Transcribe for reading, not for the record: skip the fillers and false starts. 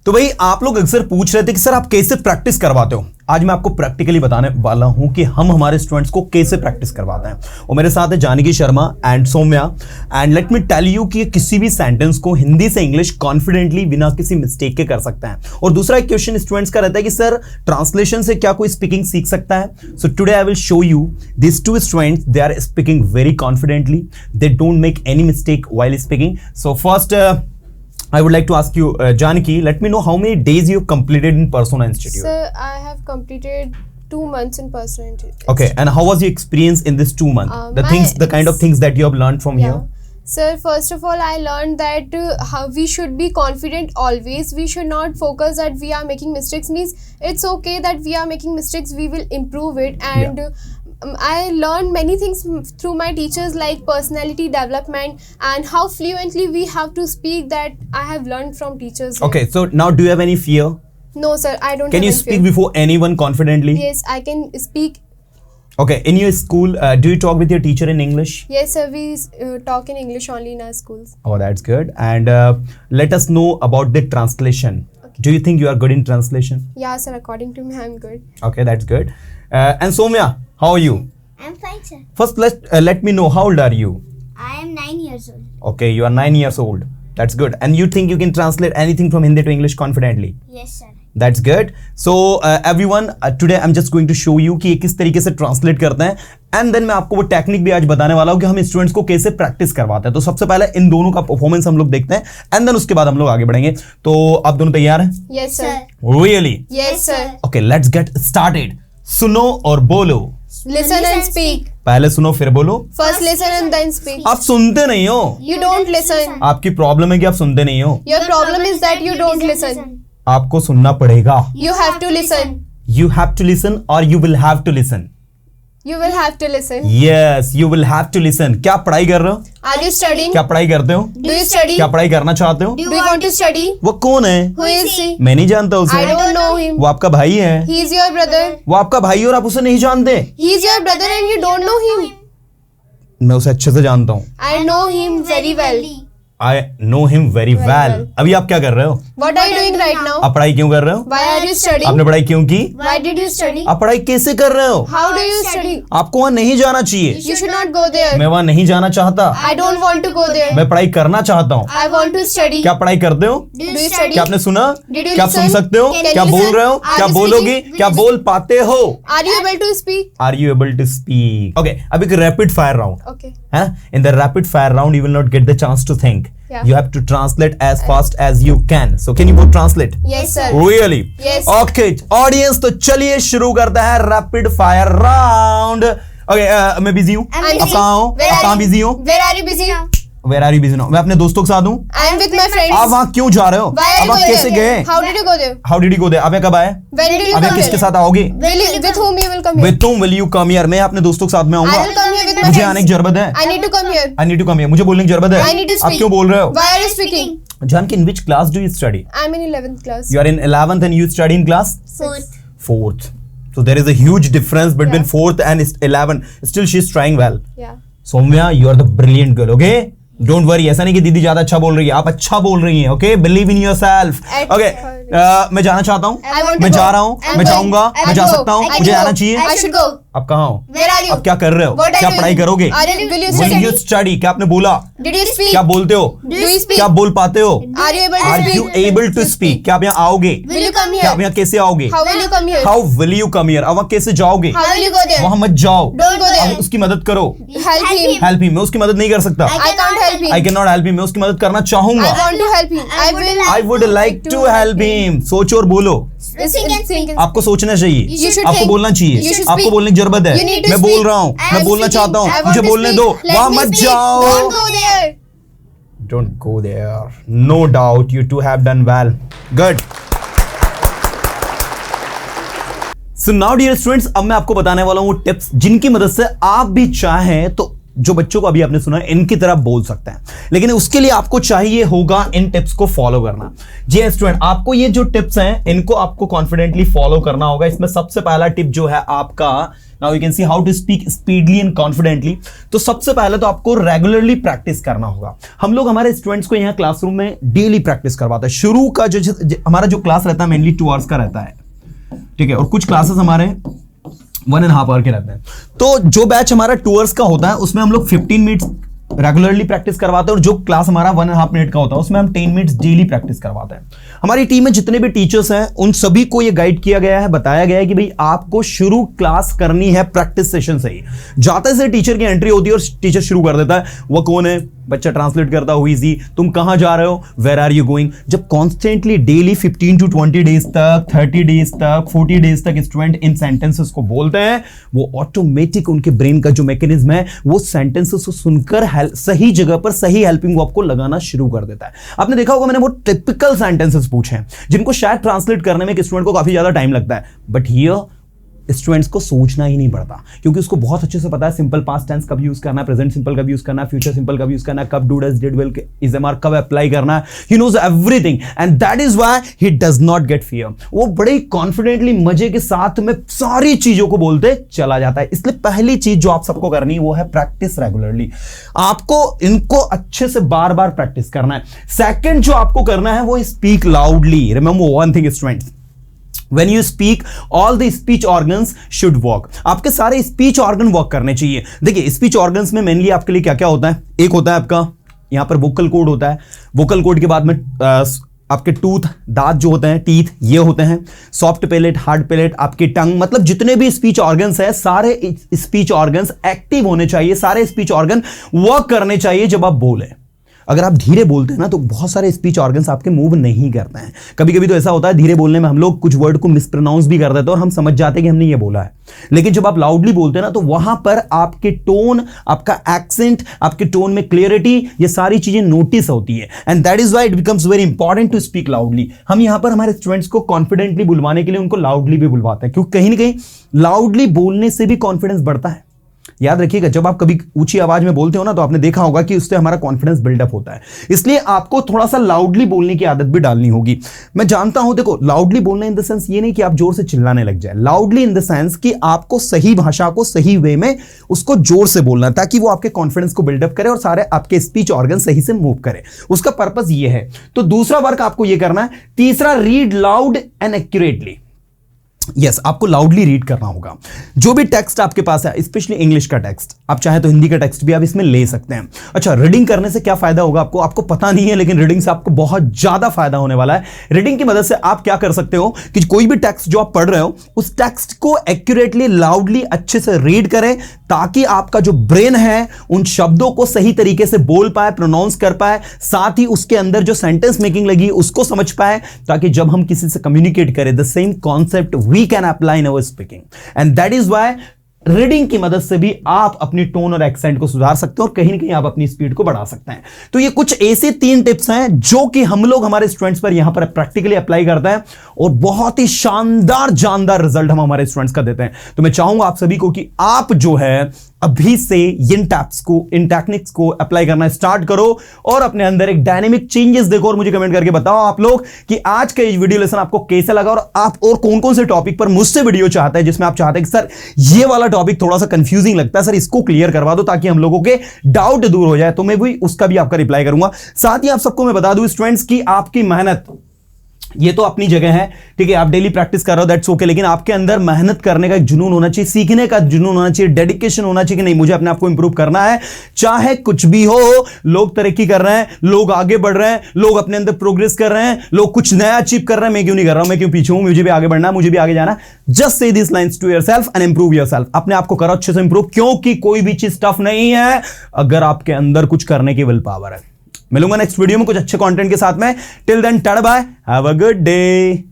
तो भाई आप लोग अक्सर पूछ रहे थे कि सर आप कैसे प्रैक्टिस करवाते हो। आज मैं आपको प्रैक्टिकली बताने वाला हूं कि हम हमारे स्टूडेंट्स को कैसे प्रैक्टिस करवाते हैं। और मेरे साथ है Janaki Sharma and Saumya. And let me tell you कि किसी भी सेंटेंस को हिंदी से इंग्लिश कॉन्फिडेंटली बिना किसी मिस्टेक के कर सकते हैं। और दूसरा एक क्वेश्चन स्टूडेंट्स का रहता है कि सर ट्रांसलेशन से क्या कोई स्पीकिंग सीख सकता है। So today I will show you this two students, they are speaking very confidently, they don't make any mistake while speaking. So first I would like to ask you, Janaki, let me know how many days you completed in Persona Institute. Sir, I have completed 2 months in Persona Institute. Okay, and how was your experience in this 2 months? The kind of things that you have learned from here. Sir, first of all, I learned that how we should be confident always. We should not focus that we are making mistakes. Means it's okay that we are making mistakes. We will improve it. And I learned many things through my teachers, like personality development and how fluently we have to speak. That I have learned from teachers. Okay, so now do you have any fear? No, sir, I don't. Can you speak before anyone confidently? Yes, I can speak. Okay, in your school, do you talk with your teacher in English? Yes, sir, we talk in English only in our schools. Oh, that's good. And let us know about the translation. Okay. Do you think you are good in translation? Yeah, sir, according to me, I'm good. Okay, that's good. And Soumya, how are you? I'm fine, sir. First, let me know, how old are you? I am 9 years old. Okay, you are 9 years old. That's good. And you think you can translate anything from Hindi to English confidently? Yes, sir. That's good. So everyone, today I'm just going to show you कि किस तरीके से translate करते हैं। And then मैं आपको वो technique भी आज बताने वाला हूँ कि हम स्टूडेंट्स को कैसे प्रैक्टिस करवाते हैं। तो सबसे पहले इन दोनों का परफॉर्मेंस हम लोग देखते हैं एंड देन उसके बाद हम लोग आगे बढ़ेंगे। तो आप दोनों तैयार हैं? Yes, sir. Really? Yes, sir. Okay, let's get started. सुनो और बोलो। Listen and speak. पहले सुनो फिर बोलो। First listen and then speak. आप सुनते नहीं हो। You don't listen. आपकी प्रॉब्लम है कि आप सुनते नहीं हो। Your problem is that you don't listen. आपको सुनना पड़ेगा। You have to listen. You have to listen or you will have to listen. You will have to listen. Yes, you will have to listen. क्या पढ़ाई कर रहे हो? Are you studying? क्या पढ़ाई करते हो? Do you study? क्या पढ़ाई करना चाहते हो? Do you want to study? वो कौन है? Who is he? मैं नहीं जानता उसे। I don't know him. वो आपका भाई है। He is your brother. वो आपका भाई और आप उसे नहीं जानते। He is your brother and you don't know him. मैं उसे अच्छे से जानता हूँ। I know him very well. I know him very well. अभी आप क्या कर रहे हो? What are you doing right now? आप पढ़ाई क्यों कर रहे हो? Why are you studying? आपने पढ़ाई क्यों की? Why did you study? आप पढ़ाई कैसे कर रहे हो? How do you study? आपको वहाँ नहीं जाना चाहिए। You should not go there. मैं वहाँ नहीं जाना चाहता। I don't want to go there. मैं पढ़ाई करना चाहता हूँ। I want to study. क्या पढ़ाई करते हो? Do you study? क्या आपने सुना? Did you क्या आप सुन listen? सकते हो? Can क्या you बोल listen? रहे हो? Are क्या you बोलोगे? speaking? क्या बोल पाते हो? Are you able to speak? Are you able to speak? Okay, अब एक रैपिड फायर राउंड Okay. है। In the rapid fire round, you will not get the chance to think. Yeah. You have to translate as fast as you can. So can you both translate? Yes, sir. Really? Yes. Okay, audience, तो चलिए शुरू करते हैं rapid fire round. Okay, मैं busy हूँ। I'm आप busy. कहाँ हो? Where आप are कहाँ you? बिजी हो? Where are you busy? Where are you busy now? मैं अपने दोस्तों के साथ हूँ। I am with my friends. आप वहाँ क्यों जा रहे हो? Why are अब you आप going कैसे there? गए? How did you go there? How did you go there? अब कब आए? When did you अब come किसके here? साथ आओगे? With whom you will come here? With whom will you come here? मैं अपने दोस्तों के साथ में I will आऊंगा। come here with my मुझे friends. आने की जरूरत है। I need to come here. I need to come here. मुझे बोलने की जरूरत है। I need to आप speak. क्यों बोल रहे हो? Why are you speaking? Janki, in which class do you study? I'm in 11th class. You are in 11th and you study in class? Fourth. 4th. So there is a huge difference between Yeah. 4th and 11th. Still she is trying well. Yeah. Soumya, you are the brilliant girl, okay? Don't worry. ऐसा नहीं कि दीदी ज्यादा अच्छा बोल रही है, आप अच्छा बोल रही हैं, okay? Believe in yourself. Okay. मैं जाना चाहता हूँ। I want to मैं go. जा रहा हूँ। I'm मैं going. जाऊंगा। I मैं जा will go. सकता हूँ। I मुझे will आना go. चाहिए। I should go. आप कहाँ हो? Where are you? आप क्या कर रहे हो? What are क्या you पढ़ाई doing? करोगे? Will you Will you study? study? क्या आपने बोला? Did you speak? क्या बोलते हो? Do you speak? क्या बोल पाते हो? Are you able to Are speak? you able to speak? क्या आप यहाँ आओगे? Will you come क्या आप here? यहाँ कैसे आओगे? How will you come here? How will you come here? अब वहाँ कैसे जाओगे? How will you go there? वहाँ मत जाओ। Don't go there. अब उसकी मदद करो। Help him. हेल्प ही, मैं उसकी मदद नहीं कर सकता। I can't help him. I can not help him, मैं उसकी मदद करना चाहूंगा। I want to help him. I will. I would like to help him. सोचो और बोलो। Think. आपको सोचना चाहिए, You should आपको think. बोलना You चाहिए, should आपको speak. बोलने की जरूरत है। You need to मैं बोल speak. रहा हूँ, I मैं am बोलना speaking. चाहता हूँ, I want मुझे to बोलने speak. दो। Let वहां me मत speak. जाओ। Don't go there. Don't go there. No doubt you two have done well. Good. So now dear students, अब मैं आपको बताने वाला हूँ टिप्स जिनकी मदद से आप भी चाहें तो जो बच्चों को अभी आपने सुना इनकी तरह बोल सकते हैं, लेकिन उसके लिए आपको चाहिए होगा इन टिप्स को फॉलो करना। जी स्टूडेंट, आपको ये जो टिप्स हैं इनको आपको कॉन्फिडेंटली फॉलो करना होगा। इसमें सबसे पहला टिप जो है आपका now you can see how to speak speedily and confidently. तो सबसे पहले तो आपको रेगुलरली प्रैक्टिस करना होगा। हम लोग हमारे स्टूडेंट्स को यहाँ क्लासरूम में डेली प्रैक्टिस करवाते हैं। शुरू का जो हमारा जो क्लास रहता है मेनली 2 आवर्स का रहता है, ठीक है, और कुछ क्लासेस हमारे 1.5 आवर के रहते हैं। तो जो बैच हमारा 2 आवर्स का होता है उसमें हम लोग 15 मिनट्स रेगुलरली प्रैक्टिस करवाते हैं, और जो क्लास हमारा 1.5 मिनट का होता है उसमें हम 10 मिनट्स डेली प्रैक्टिस करवाते हैं। हमारी टीम में जितने भी टीचर्स हैं उन सभी को ये गाइड किया गया है, बताया गया है कि भाई आपको शुरू क्लास करनी है प्रैक्टिस सेशन से ही। जाते से टीचर की एंट्री होती है और टीचर शुरू कर देता है, वो कौन है, बच्चा ट्रांसलेट करता हुई जी, तुम कहां जा रहे हो, वेयर आर यू गोइंग। जब कॉन्स्टेंटली डेली 15 to 20 डेज तक, 30 डेज तक, 40 डेज तक स्टूडेंट इन सेंटेंसेस को बोलते हैं, वो ऑटोमेटिक उनके ब्रेन का जो मैकेनिज्म है वो सेंटेंसेस को सुनकर सही जगह पर सही हेल्पिंग वर्ब को लगाना शुरू कर देता है। आपने देखा होगा मैंने वो टिपिकल सेंटेंसेस पूछे हैं जिनको शायद ट्रांसलेट करने में स्टूडेंट को काफी ज्यादा टाइम लगता है, बट हियर स्टूडेंट्स को सोचना ही नहीं पड़ता, क्योंकि उसको बहुत अच्छे से पता है सिंपल पास्ट टेंस कब यूज करना है, प्रेजेंट सिंपल कब यूज करना है, फ्यूचर सिंपल कब यूज करना है, कब do does did will is am are कब अप्लाई करना है। He knows everything and that is why he does not get fear. वो बड़े कॉन्फिडेंटली मजे के साथ में सारी चीजों को बोलते चला जाता है। इसलिए पहली चीज जो आप सबको करनी है वो है प्रैक्टिस रेगुलरली। आपको इनको अच्छे से बार बार प्रैक्टिस करना है। सेकंड जो आपको करना है वो speak loudly. Remember one thing students, When you speak, all the speech organs should work. आपके सारे स्पीच ऑर्गन वर्क करने चाहिए। देखिए स्पीच ऑर्गन्स में मेनली आपके लिए क्या क्या होता है, एक होता है आपका यहां पर वोकल कॉर्ड होता है, वोकल कॉर्ड के बाद में आपके टूथ, दांत जो होते हैं, टीथ, ये होते हैं, सॉफ्ट पैलेट, हार्ड पैलेट, आपकी टंग, मतलब जितने भी स्पीच ऑर्गन्स है सारे स्पीच ऑर्गन्स एक्टिव होने चाहिए, सारे स्पीच ऑर्गन वर्क करने चाहिए जब आप बोले। अगर आप धीरे बोलते हैं ना तो बहुत सारे स्पीच ऑर्गन्स आपके मूव नहीं करते हैं। कभी कभी तो ऐसा होता है धीरे बोलने में हम लोग कुछ वर्ड को मिसप्रोनाउंस भी कर देते हैं और हम समझ जाते हैं कि हमने ये बोला है। लेकिन जब आप लाउडली बोलते हैं ना तो वहां पर आपके टोन, आपका एक्सेंट, आपके टोन में क्लियरिटी, ये सारी चीजें नोटिस होती है। And that is why it becomes very important to speak loudly. हम यहां पर हमारे स्टूडेंट्स को कॉन्फिडेंटली बुलवाने के लिए उनको लाउडली भी बुलवाते हैं, क्योंकि कहीं ना कहीं लाउडली बोलने से भी कॉन्फिडेंस बढ़ता है। याद रखिएगा, जब आप कभी ऊंची आवाज में बोलते हो ना तो आपने देखा होगा कि उससे हमारा कॉन्फिडेंस बिल्डअप होता है। इसलिए आपको थोड़ा सा लाउडली बोलने की आदत भी डालनी होगी। मैं जानता हूं, देखो लाउडली बोलना इन द सेंस ये नहीं कि आप जोर से चिल्लाने लग जाए, लाउडली इन द सेंस कि आपको सही भाषा को सही वे में उसको जोर से बोलना, ताकि वो आपके कॉन्फिडेंस को बिल्डअप करे और सारे आपके स्पीच ऑर्गन सही से मूव करे। उसका पर्पस ये है। तो दूसरा वर्क आपको ये करना है। तीसरा, read loud and accurately. Yes, आपको लाउडली रीड करना होगा। जो भी टेक्स्ट आपके पास है, स्पेशली इंग्लिश का टेक्स्ट, आप चाहे तो हिंदी का टेक्स्ट भी आप इसमें ले सकते हैं। अच्छा, रीडिंग करने से क्या फायदा होगा आपको पता नहीं है, लेकिन रीडिंग से आपको बहुत ज्यादा फायदा होने वाला है। रीडिंग की मदद से आप क्या कर सकते हो कि कोई भी टेक्स्ट जो आप पढ़ रहे हो उस टेक्स्ट को एक्यूरेटली, लाउडली, अच्छे से रीड करें, ताकि आपका जो ब्रेन है उन शब्दों को सही तरीके से बोल पाए, प्रोनाउंस कर पाए, साथ ही उसके अंदर जो सेंटेंस मेकिंग लगी उसको समझ पाए, ताकि जब हम किसी से कम्युनिकेट करें the same concept we can apply in our speaking. And that is why reading की मदद से भी आप अपनी टोन और एक्सेंट को सुधार सकते हैं और कहीं ना कहीं आप अपनी स्पीड को बढ़ा सकते हैं। तो ये कुछ ऐसे 3 टिप्स हैं जो कि हम लोग हमारे स्टूडेंट्स पर यहां पर प्रैक्टिकली अप्लाई करते हैं और बहुत ही शानदार रिजल्ट हम हमारे स्टूडेंट्स का देते हैं। तो मैं चाहूंगा आप सभी को कि आप जो है अभी से इन टेक्निक्स को अप्लाई करना स्टार्ट करो और अपने अंदर एक डायनेमिक चेंजेस देखो और मुझे कमेंट करके बताओ आप लोग कि आज का ये वीडियो लेसन आपको कैसा लगा और आप और कौन कौन से टॉपिक पर मुझसे वीडियो चाहते हैं जिसमें आप चाहते हैं कि सर ये वाला टॉपिक थोड़ा सा कंफ्यूजिंग लगता है, सर इसको क्लियर करवा दो ताकि हम लोगों के डाउट दूर हो जाए। तो मैं भी उसका भी आपका रिप्लाई करूंगा। साथ ही आप सबको मैं बता दूं स्टूडेंट्स की आपकी मेहनत ये तो अपनी जगह है, ठीक है, आप डेली प्रैक्टिस कर रहे हो, दैट्स ओके, लेकिन आपके अंदर मेहनत करने का एक जुनून होना चाहिए, सीखने का जुनून होना चाहिए, डेडिकेशन होना चाहिए कि नहीं मुझे अपने आप को इंप्रूव करना है। चाहे कुछ भी हो, लोग तरक्की कर रहे हैं, लोग आगे बढ़ रहे हैं, लोग अपने अंदर प्रोग्रेस कर रहे हैं, लोग कुछ नया अचीव कर रहे हैं, मैं क्यों नहीं कर रहा हूं, मैं क्यों पीछे हूं, मुझे भी आगे बढ़ना है, मुझे भी आगे जाना। Just say this lines to yourself and improve yourself. अपने आप को करो अच्छे से इंप्रूव, क्योंकि कोई भी चीज टफ नहीं है अगर आपके अंदर कुछ करने की विल पावर है। मिलूंगा नेक्स्ट वीडियो में कुछ अच्छे कंटेंट के साथ में। Till then tata bye, have a good day.